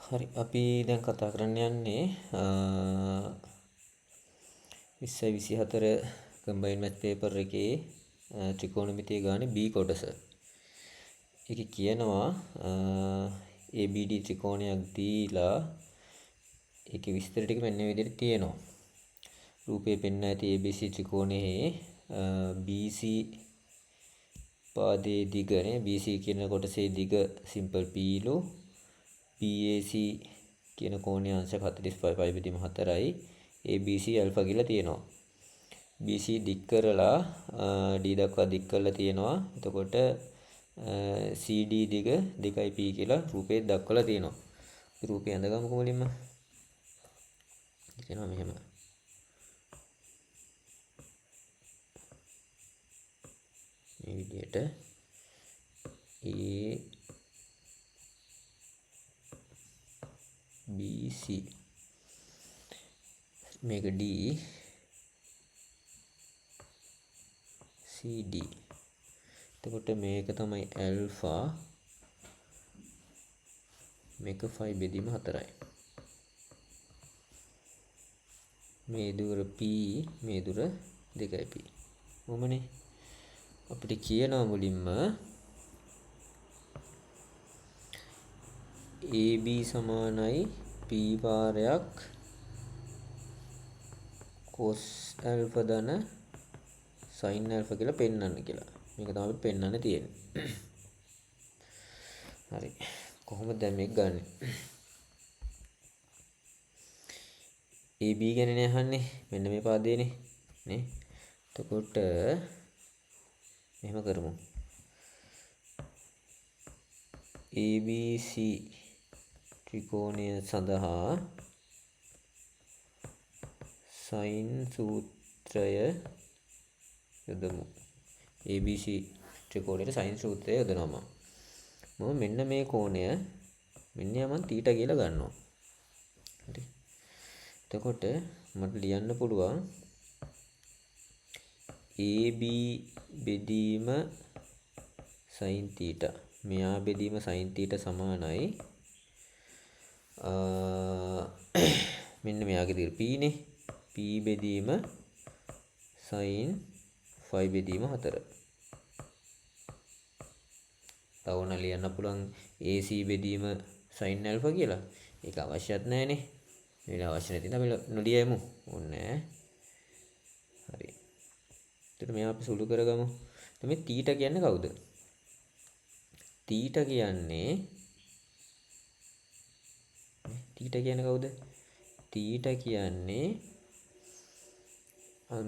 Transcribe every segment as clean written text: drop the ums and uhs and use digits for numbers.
හරි අපි දැන් කතා කරන්න යන්නේ 2024 කම්බයින් මැත් පේපර් එකේ ත්‍රිකෝණමිතිය ගානේ B කොටස. ඒකේ කියනවා ABD ත්‍රිකෝණයක් දීලා ඒකේ විස්තර ටික මෙන්න මේ විදිහට තියෙනවා. රූපයේ පෙන්වා ඇති ABC ත්‍රිකෝණයේ BC පාදයේ දිගනේ BC කියන කොටසේ දිග සිම්පල් පීලු PAC කියන කෝණයේ අංශක 45.4යි ABC ඇල්ෆා කියලා තියෙනවා. BC දික් කරලා D දක්වා දික් කරලා තියෙනවා. එතකොට CD දිග 2p කියලා රූපේ දක්වලා තියෙනවා. රූපේ අඳගමුකෝ මුලින්ම. කියනවා මෙහෙම. මේ විදිහට BC මේක D CD එතකොට මේක තමයි ඇල්ෆා මේක 5 බෙදීම 4යි මේ දුර P මේ දුර 2p මොමනේ අපිට කියනවා මුලින්ම AB සමානයි P වාරයක් cos alpha ධන sin alpha කියලා පෙන්වන්න කියලා. මේක තමයි අපිට පෙන්වන්න තියෙන්නේ. හරි. කොහොමද දැන් මේක ගන්නෙ? AB ගැනනේ අහන්නේ. මෙන්න මේ පාදයේනේ. නේ? එතකොට එහෙම කරමු. ABC ත්‍රිකෝණය සඳහා sin සූත්‍රය යොදමු. ABC ත්‍රිකෝණයේ sin සූත්‍රය යොදනවා. මම මෙන්න මේ කෝණය මෙන්න යමන් θ කියලා ගන්නවා. හරි. එතකොට මට ලියන්න පුළුවන් AB බෙදීම sin θ. මෙයා බෙදීම sin θ සමානයි මෙන්න මෙයාගේ දිග p නේ. p බෙදීම sin 5 බෙදීම 4. තවන ලියන්න පුළුවන් AC බෙදීම sin alpha කියලා. ඒක අවශ්‍යත් නැහැනේ. මේක අවශ්‍ය නැති නිසා අපි නොලියමු. ඕනේ. හරි. එතකොට මෙයා අපි සුළු කරගමු. මේ θ කියන්නේ කවුද? θ කියන්නේ කවුද? θ කියන්නේ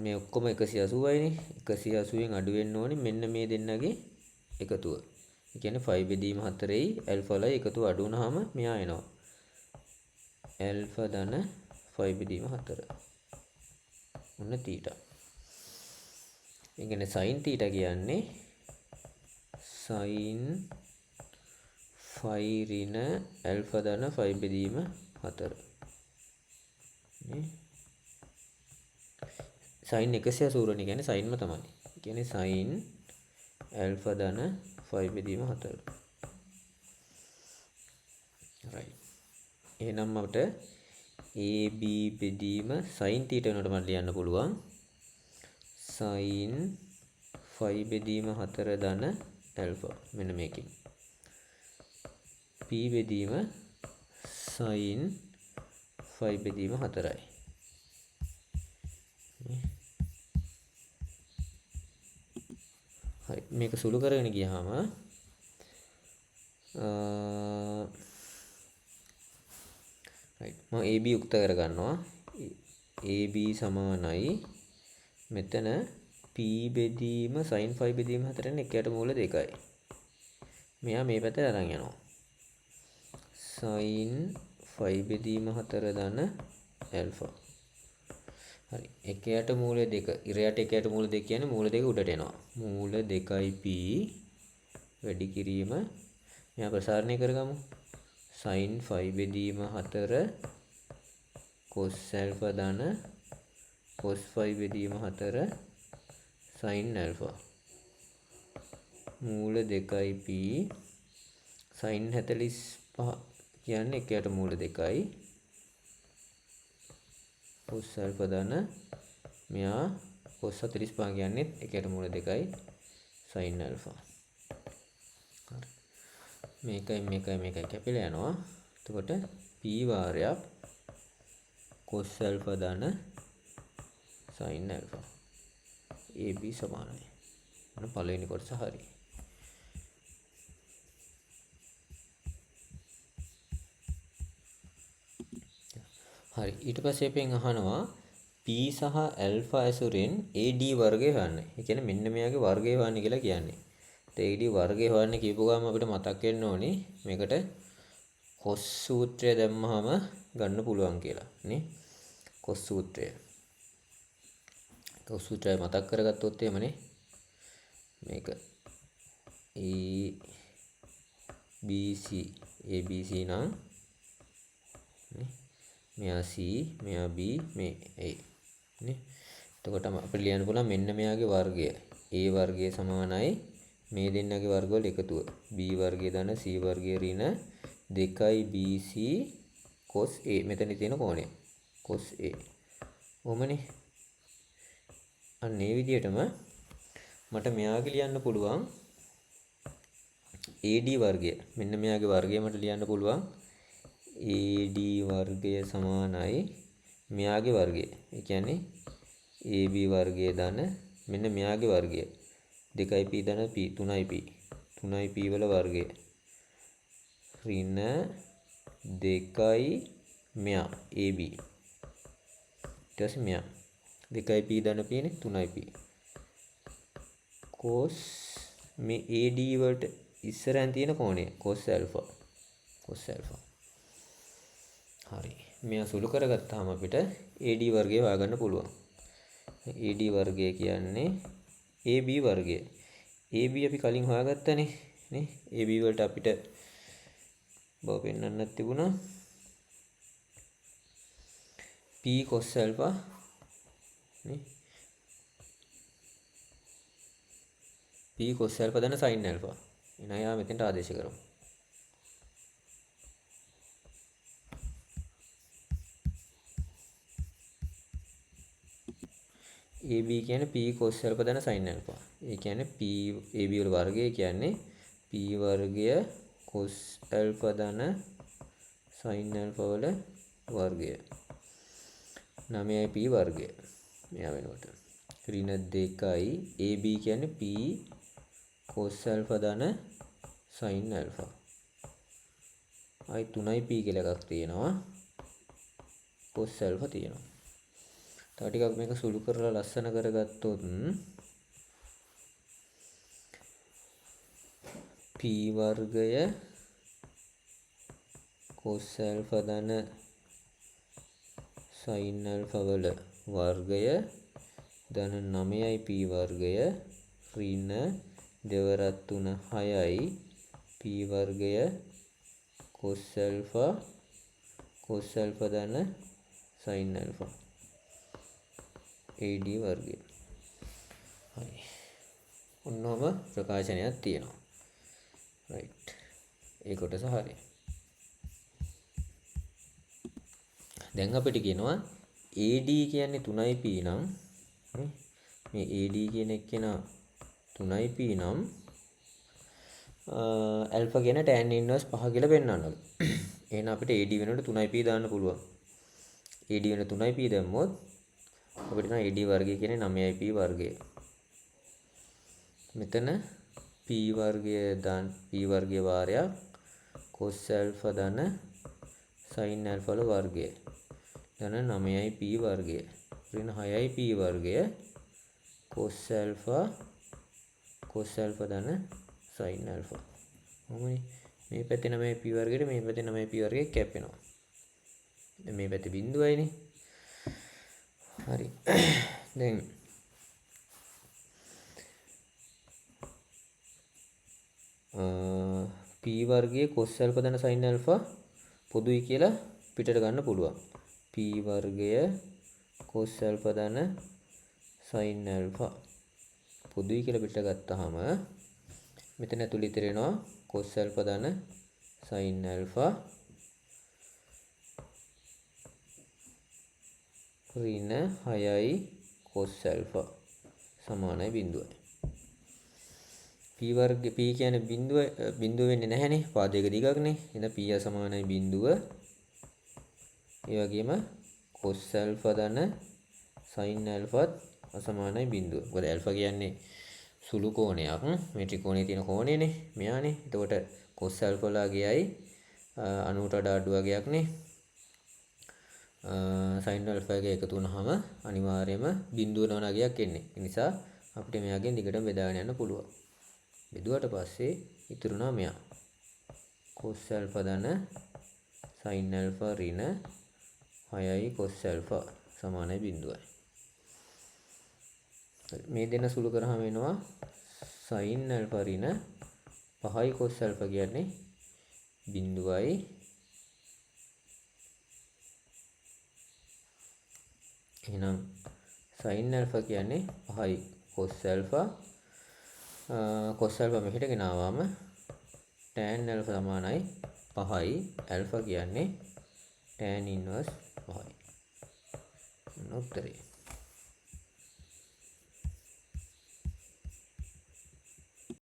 මේ ඔක්කොම 180යිනේ. 180න් අඩු වෙන්න ඕනේ මෙන්න මේ දෙන්නගේ එකතුව. ඒ කියන්නේ 5 බෙදීම 4යි ඇල්ෆාලයි එකතුව අඩු වුනහම මෙයා එනවා. ඇල්ෆා ධන 5 බෙදීම 4. ඔන්න θ. ඒ කියන්නේ sin θ කියන්නේ sin 5 ඍණ ඇල්ෆා ධන 5 බෙදීම 4. නේ sin 180 නේ කියන්නේ sinම තමයි. ඒ කියන්නේ sin alpha ධන 5 බෙදීම 4. right. එහෙනම් අපිට AB බෙදීම sin θ වෙනකොට මට ලියන්න පුළුවන් sin 5 බෙදීම 4 ධන alpha මෙන්න මේකෙන්. P බෙදීම sin 5 බෙදීම 4යි. හරි මේක සුළු කරගෙන ගියාම right මම AB යුක්ත කරගන්නවා. AB සමානයි මෙතන P බෙදීම sin 5 බෙදීම 4 නේ එකයට මූල 2යි. මෙයා මේ පැත්තට අරන් යනවා. sin 5 බෙදීම 4 ධන alpha. හරි එකයට මූල 2 ඉරයට එකයට මූල 2 කියන්නේ මූල 2 උඩට එනවා. මූල 2p වැඩි කිරීම මෙයා ප්‍රසාරණය කරගමු. sin 5 බෙදීම 4 cos alpha ධන cos 5 බෙදීම 4 sin alpha මූල 2p sin 45 කියන්නේ එකයට මූල 2යි cos alpha ධන මෙයා cos 45 කියන්නේ එකයට මූල 2යි sin alpha. හරි. මේකයි කැපිලා යනවා. එතකොට p වාරයක් cos alpha ධන sin alpha AB සමානයි. මොන පළවෙනි කොටස හරි. හරි. ඊට පස්සේ අපෙන් අහනවා p සහ alpha ඇසුරෙන් AD වර්ගය හොයන්න. ඒ කියන්නේ මෙන්න මෙයාගේ වර්ගය හොයන්න කියලා කියන්නේ. AD වර්ගය හොයන්න කියපු ගමන් අපිට මතක් වෙන්න ඕනේ මේකට cos සූත්‍රය දැම්මහම ගන්න පුළුවන් කියලා නේ. cos සූත්‍රය. cos සූත්‍රය මතක් කරගත්තොත් එහෙමනේ මේක ABC නම් නේ මෙයා C මෙයා B මේ A නේ. එතකොට අපිට ලියන්න පුළුවන් මෙන්න මෙයාගේ වර්ගය A වර්ගය සමානයි මේ දෙන්නගේ වර්ගවල එකතුව B වර්ගය ධන C වර්ගය ඍණ 2BC cos A මෙතන තියෙන කෝණය cos A. ඔහමනේ. අන්න ඒ විදිහටම මට මෙයාගේ ලියන්න පුළුවන් AD වර්ගය මෙන්න මෙයාගේ වර්ගය මට ලියන්න පුළුවන් AD වර්ගය සමානයි මෙයාගේ වර්ගය. ඒ කියන්නේ AB වර්ගය ධන මෙන්න මෙයාගේ වර්ගය 2p ධන p 3p වල වර්ගය ඍණ 2යි මෙයා AB ඊට පස්සේ මෙයා 2p ධන p නේ 3p cos මේ AD වලට ඉස්සරහින් තියෙන කෝණය cos alpha හරි. මෙයා සුළු කරගත්තාම අපිට AD වර්ගය හොයාගන්න පුළුවන්. AD වර්ගය කියන්නේ AB වර්ගය. AB අපි කලින් හොයාගත්තනේ නේ. AB වලට අපිට බව පෙන්වන්නත් තිබුණා. P cos alpha නේ. P cos alpha ධන sin alpha. එන අය මෙතෙන්ට ආදේශ කරමු. AB කියන්නේ P cos alpha ධන sin alpha. ඒ කියන්නේ P AB වල වර්ගය කියන්නේ P වර්ගය cos alpha ධන sin alpha වල වර්ගය. 9යි P වර්ගය. මෙයා වෙනකොට ඍණ 2යි AB කියන්නේ P cos alpha ධන sin alpha. අයි 3යි P කියලා එකක් තියෙනවා. cos alpha තියෙනවා. තව ටිකක් මේක සුළු කරලා ලස්සන කරගත්තොත් p වර්ගය cos alpha ධන sin alpha වල වර්ගය ධන 9යි p වර්ගය ඍණ 2 3 6යි p වර්ගය cos alpha ධන sin alpha AD වර්ගය. හරි. ඔන්නෝම ප්‍රකාශනයක් තියෙනවා. right. ඒ කොටස හරි. දැන් අපිට කියනවා AD කියන්නේ 3p නම් මේ AD කියන එක්කෙනා 3p නම් alpha කියන tan inverse 5 කියලා පෙන්වන්න. එහෙනම් අපිට AD වෙනකොට 3p දාන්න පුළුවන්. AD වෙන 3p දැම්මොත් අපිට නම් AD වර්ගය කියන්නේ 9ip වර්ගය. මෙතන p වර්ගය දාන p වර්ගය වාරයක් cos alpha ධන sin alpha වල වර්ගය. ධන 9ip වර්ගය. ඍණ 6ip වර්ගය cos alpha ධන sin alpha. මොමනේ මේ පැත්තේ 9ip වර්ගයට මේ පැත්තේ 9ip වර්ගය කැපෙනවා. දැන් මේ පැත්තේ බිඳුවයිනේ. හරි. දැන් p වර්ගයේ cos alpha ධන sin alpha පොදුයි කියලා පිටට ගන්න පුළුවන්. p වර්ගය cos alpha ධන sin alpha පොදුයි කියලා පිටට ගත්තාම මෙතන ඇතුළේ ඉතිරෙනවා cos alpha ධන sin alpha ඍණ 6යි cos alpha සමානයි 0යි. p වර්ග p කියන්නේ බිඳුව වෙන්නේ නැහැනේ. පාදයක දිගක්නේ. එහෙනම් p සමානයි 0. ඒ වගේම cos alpha ධන sin alpha අසමානයි 0. මොකද alpha කියන්නේ සුළු කෝණයක්. මේ ත්‍රිකෝණයේ තියෙන කෝණයනේ. මෙයානේ. එතකොට cos alpha ලාගේයි 90ට වඩා අඩු වගේක් නේ. sin alpha එක එකතු වුනහම අනිවාර්යයෙන්ම බිඳුව නගයක් එන්නේ. ඒ නිසා අපිට මෙයාගෙන් දිගටම බෙදාගෙන යන්න පුළුවන්. බෙදුවට පස්සේ ඉතුරුනා මෙයා. cos alpha ධන sin alpha ඍණ 6යි cos alpha සමානයි 0යි. මේ දෙන සුළු කරාම එනවා sin alpha ඍණ 5යි cos alpha කියන්නේ 0යි. එහෙනම් sin alpha කියන්නේ 5යි cos alpha. cos alpha මෙහෙට ගෙනාවාම tan alpha සමානයි 5යි. alpha කියන්නේ tan inverse 5යි. උත්තරේ